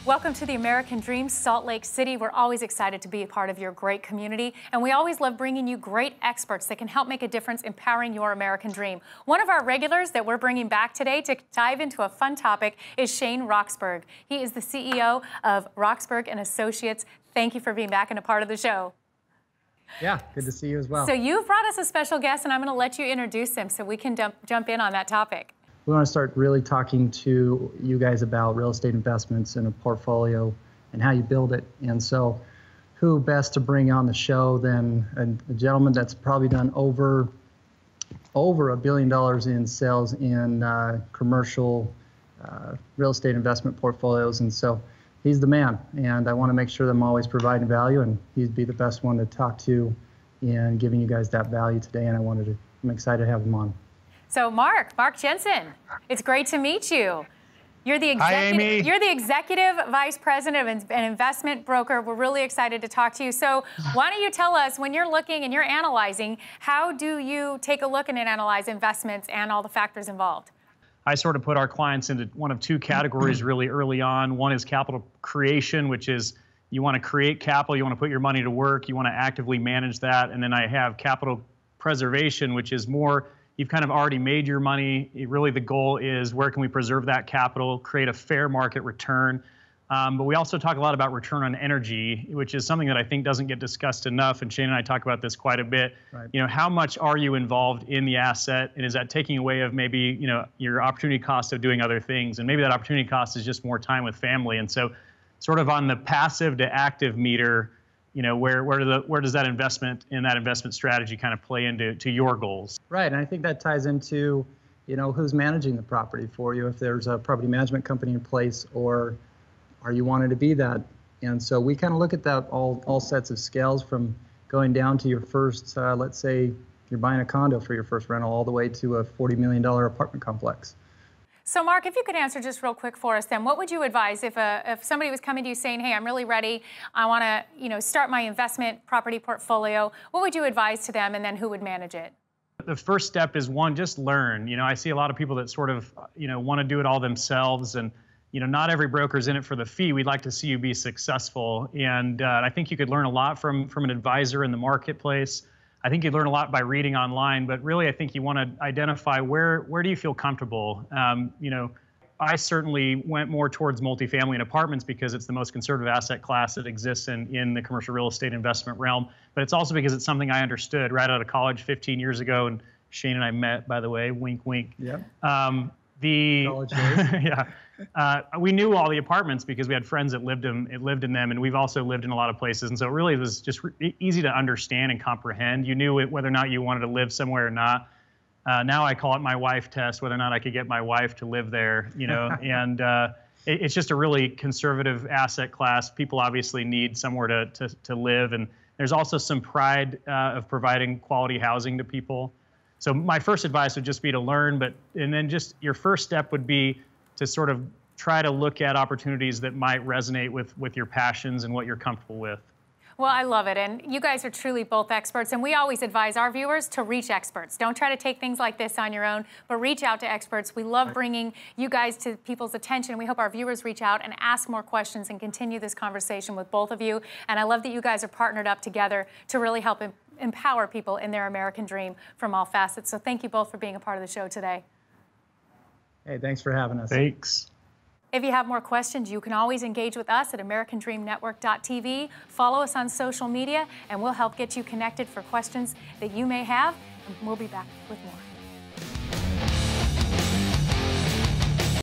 Welcome to the American Dream, Salt Lake City. We're always excited to be a part of your great community, and we always love bringing you great experts that can help make a difference empowering your American dream. One of our regulars that we're bringing back today to dive into a fun topic is Shane Roxburgh. He is the CEO of Roxburgh and Associates. Thank you for being back and a part of the show. Yeah, good to see you as well. So you've brought us a special guest, and I'm going to let you introduce him so we can jump in on that topic. We want to start really talking to you guys about real estate investments in a portfolio and how you build it. And so who best to bring on the show than a gentleman that's probably done over $1 billion in sales in commercial real estate investment portfolios. And so he's the man, and I want to make sure that I'm always providing value, and he'd be the best one to talk to in giving you guys that value today. And I'm excited to have him on. So Mark Jensen, it's great to meet you. You're the executive vice president of an investment broker. We're really excited to talk to you. So why don't you tell us, when you're looking and you're analyzing, how do you take a look and analyze investments and all the factors involved? I sort of put our clients into one of two categories really early on. One is capital creation, which is you want to create capital, you want to put your money to work, you want to actively manage that. And then I have capital preservation, which is more you've kind of already made your money. Really, the goal is where can we preserve that capital, create a fair market return. But we also talk a lot about return on energy, which is something that I think doesn't get discussed enough. And Shane and I talk about this quite a bit. Right. You know, how much are you involved in the asset? And is that taking away of maybe, you know, your opportunity cost of doing other things? And maybe that opportunity cost is just more time with family. And so sort of on the passive to active meter, you know, where does that investment in that investment strategy kind of play into your goals? Right, and I think that ties into, you know, who's managing the property for you, if there's a property management company in place, or are you wanting to be that? And so we kind of look at that all sets of scales, from going down to your first, let's say you're buying a condo for your first rental, all the way to a $40 million apartment complex. So Mark, if you could answer just real quick for us then, what would you advise if somebody was coming to you saying, hey, I'm really ready, I want to, you know, start my investment property portfolio, what would you advise to them, and then who would manage it? The first step is, one, just learn. You know, I see a lot of people that sort of, you know, want to do it all themselves, and, you know, not every broker's in it for the fee. We'd like to see you be successful. And I think you could learn a lot from an advisor in the marketplace. I think you learn a lot by reading online, but really I think you want to identify where do you feel comfortable. You know, I certainly went more towards multifamily and apartments because it's the most conservative asset class that exists in the commercial real estate investment realm. But it's also because it's something I understood right out of college 15 years ago, and Shane and I met, by the way, wink, wink. Yeah. College days. Yeah. We knew all the apartments because we had friends that lived in them, and we've also lived in a lot of places. And so it really was just easy to understand and comprehend. You knew whether or not you wanted to live somewhere or not. Now I call it my wife test, whether or not I could get my wife to live there, you know. And it's just a really conservative asset class. People obviously need somewhere to live, and there's also some pride of providing quality housing to people. So my first advice would just be to learn, and then just your first step would be to sort of try to look at opportunities that might resonate with your passions and what you're comfortable with. Well, I love it, and you guys are truly both experts, and we always advise our viewers to reach experts. Don't try to take things like this on your own, but reach out to experts. We love bringing you guys to people's attention. We hope our viewers reach out and ask more questions and continue this conversation with both of you, and I love that you guys are partnered up together to really help empower people in their American dream from all facets. So thank you both for being a part of the show today. Hey, thanks for having us. Thanks. If you have more questions, you can always engage with us at AmericanDreamNetwork.tv. Follow us on social media, and we'll help get you connected for questions that you may have. And we'll be back with more.